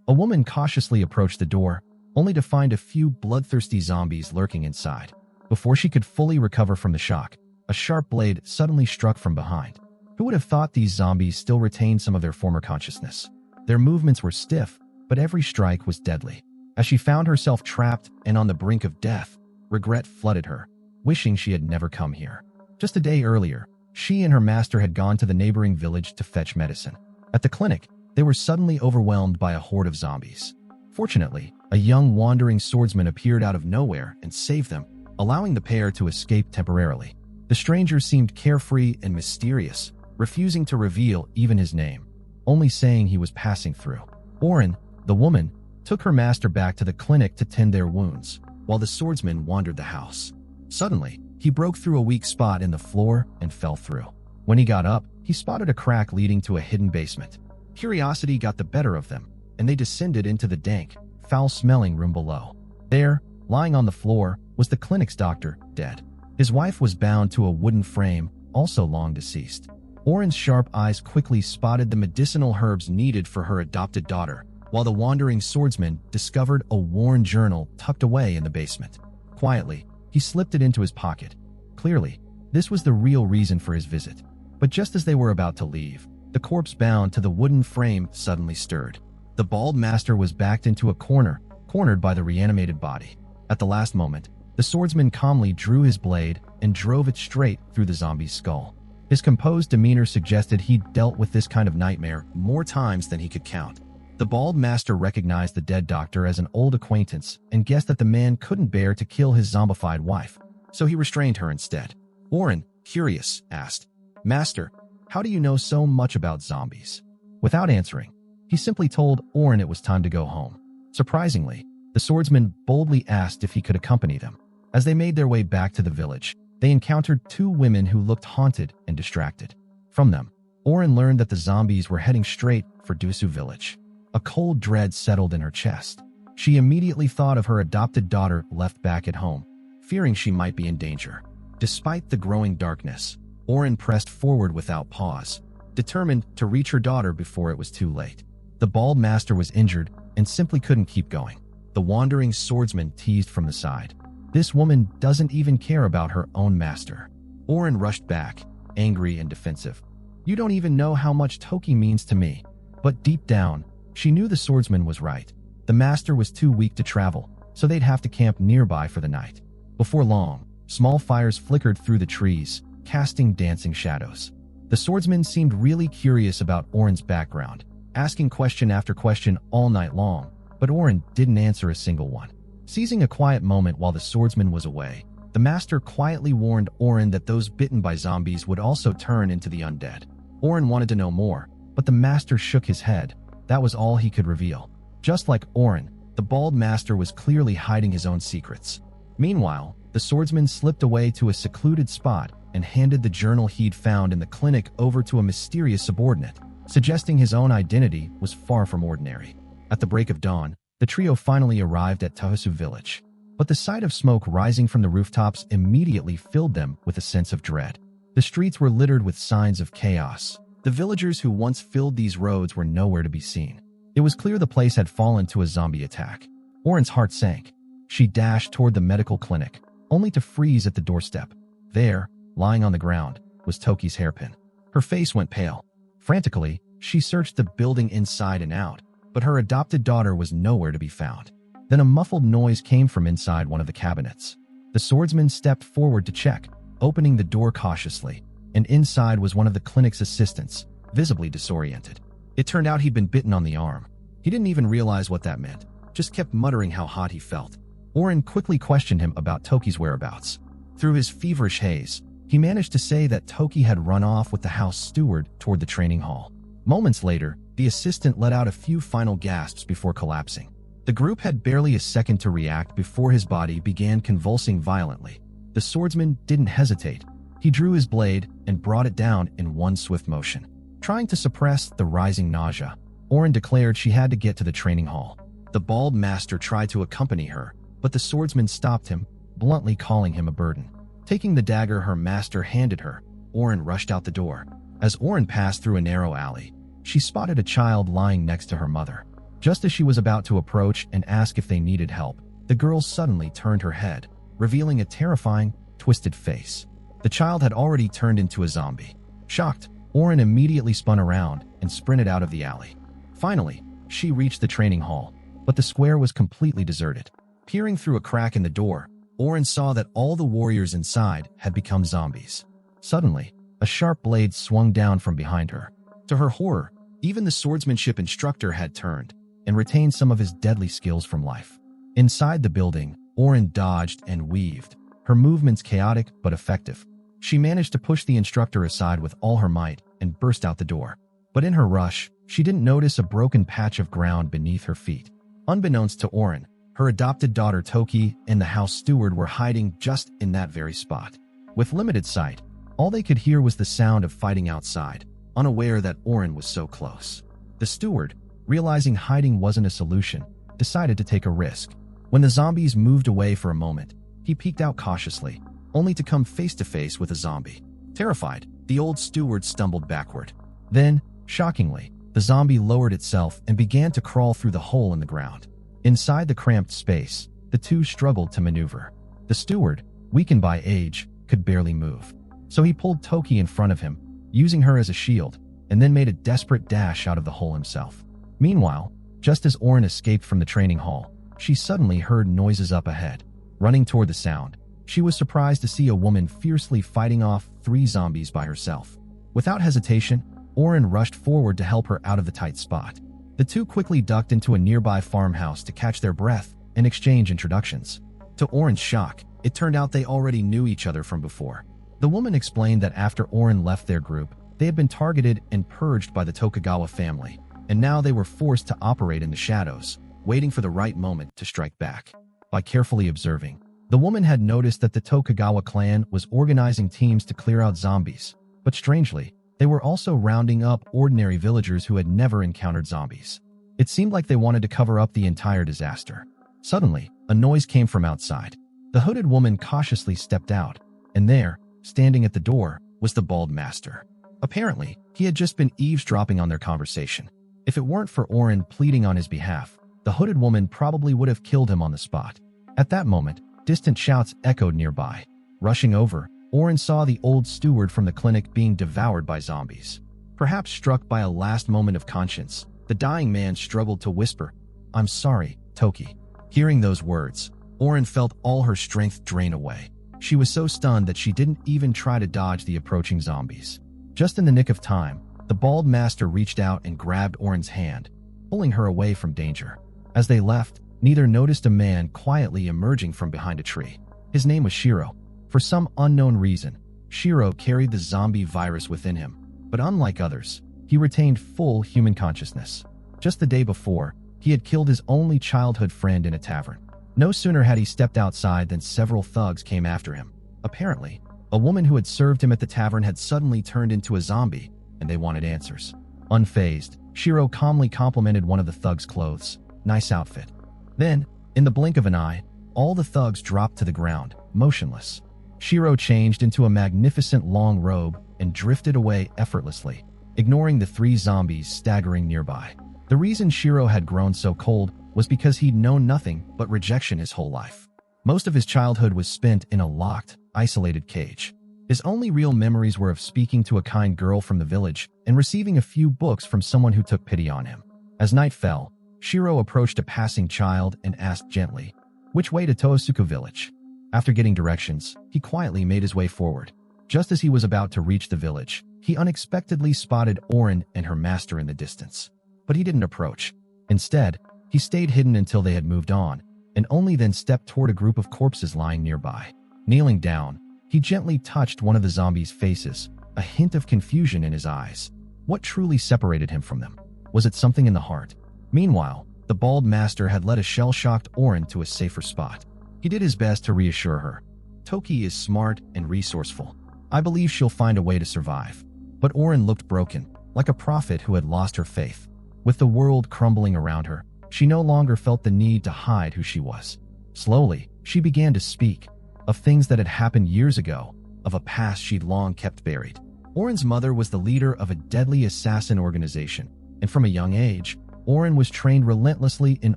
A woman cautiously approached the door, only to find a few bloodthirsty zombies lurking inside. Before she could fully recover from the shock, a sharp blade suddenly struck from behind. Who would have thought these zombies still retained some of their former consciousness? Their movements were stiff, but every strike was deadly. As she found herself trapped and on the brink of death, regret flooded her, wishing she had never come here. Just a day earlier, she and her master had gone to the neighboring village to fetch medicine. At the clinic, they were suddenly overwhelmed by a horde of zombies. Fortunately, a young wandering swordsman appeared out of nowhere and saved them, allowing the pair to escape temporarily. The stranger seemed carefree and mysterious, refusing to reveal even his name, only saying he was passing through. Orin, the woman, took her master back to the clinic to tend their wounds, while the swordsman wandered the house. Suddenly, he broke through a weak spot in the floor and fell through. When he got up, he spotted a crack leading to a hidden basement. Curiosity got the better of them, and they descended into the dank, foul-smelling room below. There, lying on the floor, was the clinic's doctor, dead. His wife was bound to a wooden frame, also long deceased. Orin's sharp eyes quickly spotted the medicinal herbs needed for her adopted daughter, while the wandering swordsman discovered a worn journal tucked away in the basement. Quietly, he slipped it into his pocket. Clearly, this was the real reason for his visit. But just as they were about to leave, the corpse bound to the wooden frame suddenly stirred. The bald master was backed into a cornered by the reanimated body. At the last moment, the swordsman calmly drew his blade and drove it straight through the zombie's skull. His composed demeanor suggested he'd dealt with this kind of nightmare more times than he could count. The bald master recognized the dead doctor as an old acquaintance and guessed that the man couldn't bear to kill his zombified wife, so he restrained her instead. Orin, curious, asked, "Master, how do you know so much about zombies?" Without answering, he simply told Orin it was time to go home. Surprisingly, the swordsman boldly asked if he could accompany them. As they made their way back to the village, they encountered two women who looked haunted and distracted. From them, Orin learned that the zombies were heading straight for Dusu village. A cold dread settled in her chest. She immediately thought of her adopted daughter left back at home, fearing she might be in danger. Despite the growing darkness, Orin pressed forward without pause, determined to reach her daughter before it was too late. The bald master was injured and simply couldn't keep going. The wandering swordsman teased from the side. "This woman doesn't even care about her own master." Orin rushed back, angry and defensive. "You don't even know how much Toki means to me." But deep down, she knew the swordsman was right. The master was too weak to travel, so they'd have to camp nearby for the night. Before long, small fires flickered through the trees, casting dancing shadows. The swordsman seemed really curious about Orin's background, asking question after question all night long, but Orin didn't answer a single one. Seizing a quiet moment while the swordsman was away, the master quietly warned Orin that those bitten by zombies would also turn into the undead. Orin wanted to know more, but the master shook his head. That was all he could reveal. Just like Orin, the bald master was clearly hiding his own secrets. Meanwhile, the swordsman slipped away to a secluded spot and handed the journal he'd found in the clinic over to a mysterious subordinate, suggesting his own identity was far from ordinary. At the break of dawn, the trio finally arrived at Tahusu village. But the sight of smoke rising from the rooftops immediately filled them with a sense of dread. The streets were littered with signs of chaos. The villagers who once filled these roads were nowhere to be seen. It was clear the place had fallen to a zombie attack. Orin's heart sank. She dashed toward the medical clinic, only to freeze at the doorstep. There, lying on the ground, was Toki's hairpin. Her face went pale. Frantically, she searched the building inside and out, but her adopted daughter was nowhere to be found. Then a muffled noise came from inside one of the cabinets. The swordsman stepped forward to check, opening the door cautiously, and inside was one of the clinic's assistants, visibly disoriented. It turned out he'd been bitten on the arm. He didn't even realize what that meant, just kept muttering how hot he felt. Orin quickly questioned him about Toki's whereabouts. Through his feverish haze, he managed to say that Toki had run off with the house steward toward the training hall. Moments later, the assistant let out a few final gasps before collapsing. The group had barely a second to react before his body began convulsing violently. The swordsman didn't hesitate. He drew his blade and brought it down in one swift motion. Trying to suppress the rising nausea, Orin declared she had to get to the training hall. The bald master tried to accompany her, but the swordsman stopped him, bluntly calling him a burden. Taking the dagger her master handed her, Orin rushed out the door. As Orin passed through a narrow alley, she spotted a child lying next to her mother. Just as she was about to approach and ask if they needed help, the girl suddenly turned her head, revealing a terrifying, twisted face. The child had already turned into a zombie. Shocked, Orin immediately spun around and sprinted out of the alley. Finally, she reached the training hall, but the square was completely deserted. Peering through a crack in the door, Orin saw that all the warriors inside had become zombies. Suddenly, a sharp blade swung down from behind her. To her horror, even the swordsmanship instructor had turned and retained some of his deadly skills from life. Inside the building, Orin dodged and weaved, her movements chaotic but effective. She managed to push the instructor aside with all her might and burst out the door. But in her rush, she didn't notice a broken patch of ground beneath her feet. Unbeknownst to Orin, her adopted daughter Toki and the house steward were hiding just in that very spot. With limited sight, all they could hear was the sound of fighting outside, unaware that Orin was so close. The steward, realizing hiding wasn't a solution, decided to take a risk. When the zombies moved away for a moment, he peeked out cautiously, only to come face to face with a zombie. Terrified, the old steward stumbled backward. Then, shockingly, the zombie lowered itself and began to crawl through the hole in the ground. Inside the cramped space, the two struggled to maneuver. The steward, weakened by age, could barely move. So he pulled Toki in front of him, using her as a shield, and then made a desperate dash out of the hole himself. Meanwhile, just as Orin escaped from the training hall, she suddenly heard noises up ahead. Running toward the sound, she was surprised to see a woman fiercely fighting off 3 zombies by herself. Without hesitation, Orin rushed forward to help her out of the tight spot. The two quickly ducked into a nearby farmhouse to catch their breath and exchange introductions. To Orin's shock, it turned out they already knew each other from before. The woman explained that after Orin left their group, they had been targeted and purged by the Tokugawa family, and now they were forced to operate in the shadows, waiting for the right moment to strike back. By carefully observing, the woman had noticed that the Tokugawa clan was organizing teams to clear out zombies, but strangely, they were also rounding up ordinary villagers who had never encountered zombies. It seemed like they wanted to cover up the entire disaster. Suddenly, a noise came from outside. The hooded woman cautiously stepped out, and there, standing at the door, was the bald master. Apparently, he had just been eavesdropping on their conversation. If it weren't for Orin pleading on his behalf, the hooded woman probably would have killed him on the spot. At that moment, distant shouts echoed nearby. Rushing over, Orin saw the old steward from the clinic being devoured by zombies. Perhaps struck by a last moment of conscience, the dying man struggled to whisper, "I'm sorry, Toki." Hearing those words, Orin felt all her strength drain away. She was so stunned that she didn't even try to dodge the approaching zombies. Just in the nick of time, the bald master reached out and grabbed Orin's hand, pulling her away from danger. As they left, neither noticed a man quietly emerging from behind a tree. His name was Shirou. For some unknown reason, Shirou carried the zombie virus within him, but unlike others, he retained full human consciousness. Just the day before, he had killed his only childhood friend in a tavern. No sooner had he stepped outside than several thugs came after him. Apparently, a woman who had served him at the tavern had suddenly turned into a zombie, and they wanted answers. Unfazed, Shirou calmly complimented one of the thugs' clothes. "Nice outfit." Then, in the blink of an eye, all the thugs dropped to the ground, motionless. Shirou changed into a magnificent long robe and drifted away effortlessly, ignoring the 3 zombies staggering nearby. The reason Shirou had grown so cold was because he'd known nothing but rejection his whole life. Most of his childhood was spent in a locked, isolated cage. His only real memories were of speaking to a kind girl from the village and receiving a few books from someone who took pity on him. As night fell, Shirou approached a passing child and asked gently, "Which way to Tohosuku village?" After getting directions, he quietly made his way forward. Just as he was about to reach the village, he unexpectedly spotted Orin and her master in the distance. But he didn't approach. Instead, he stayed hidden until they had moved on, and only then stepped toward a group of corpses lying nearby. Kneeling down, he gently touched one of the zombies' faces, a hint of confusion in his eyes. What truly separated him from them? Was it something in the heart? Meanwhile, the bald master had led a shell-shocked Orin to a safer spot. He did his best to reassure her. "Toki is smart and resourceful. I believe she'll find a way to survive." But Orin looked broken, like a prophet who had lost her faith. With the world crumbling around her, she no longer felt the need to hide who she was. Slowly, she began to speak, of things that had happened years ago, of a past she'd long kept buried. Orin's mother was the leader of a deadly assassin organization, and from a young age, Orin was trained relentlessly in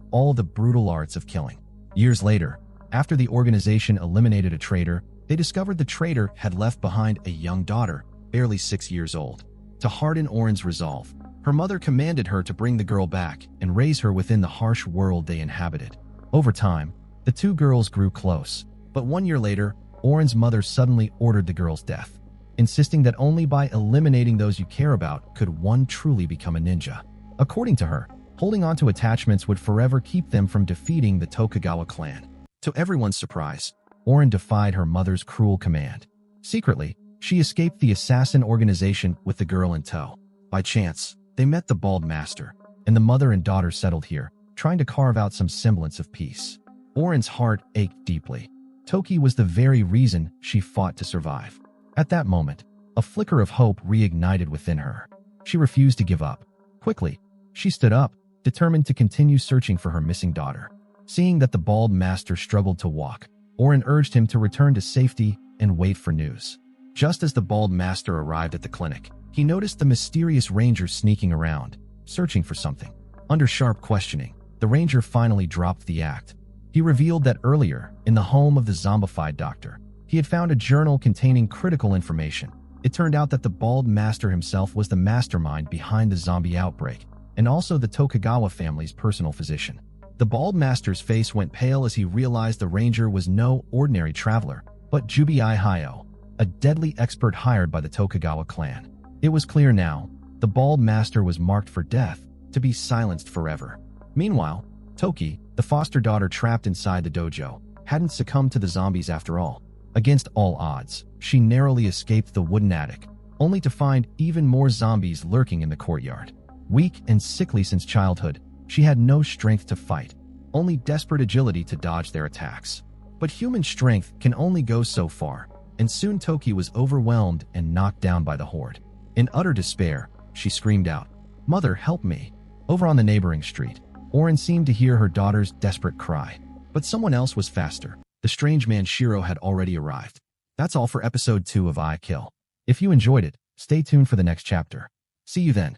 all the brutal arts of killing. Years later, after the organization eliminated a traitor, they discovered the traitor had left behind a young daughter, barely 6 years old. To harden Orin's resolve, her mother commanded her to bring the girl back and raise her within the harsh world they inhabited. Over time, the two girls grew close, but 1 year later, Orin's mother suddenly ordered the girl's death, insisting that only by eliminating those you care about could one truly become a ninja. According to her, holding on to attachments would forever keep them from defeating the Tokugawa clan. To everyone's surprise, Orin defied her mother's cruel command. Secretly, she escaped the assassin organization with the girl in tow. By chance, they met the bald master, and the mother and daughter settled here, trying to carve out some semblance of peace. Orin's heart ached deeply. Toki was the very reason she fought to survive. At that moment, a flicker of hope reignited within her. She refused to give up. Quickly, she stood up, determined to continue searching for her missing daughter. Seeing that the bald master struggled to walk, Orin urged him to return to safety and wait for news. Just as the bald master arrived at the clinic, he noticed the mysterious ranger sneaking around, searching for something. Under sharp questioning, the ranger finally dropped the act. He revealed that earlier, in the home of the zombified doctor, he had found a journal containing critical information. It turned out that the bald master himself was the mastermind behind the zombie outbreak, and also the Tokugawa family's personal physician. The bald master's face went pale as he realized the ranger was no ordinary traveler, but Jubi Hayo, a deadly expert hired by the Tokugawa clan. It was clear now, the bald master was marked for death, to be silenced forever. Meanwhile, Toki, the foster daughter trapped inside the dojo, hadn't succumbed to the zombies after all. Against all odds, she narrowly escaped the wooden attic, only to find even more zombies lurking in the courtyard. Weak and sickly since childhood, she had no strength to fight, only desperate agility to dodge their attacks. But human strength can only go so far, and soon Toki was overwhelmed and knocked down by the horde. In utter despair, she screamed out, "Mother, help me!" Over on the neighboring street, Orin seemed to hear her daughter's desperate cry. But someone else was faster. The strange man Shirou had already arrived. That's all for episode 2 of I Kill. If you enjoyed it, stay tuned for the next chapter. See you then.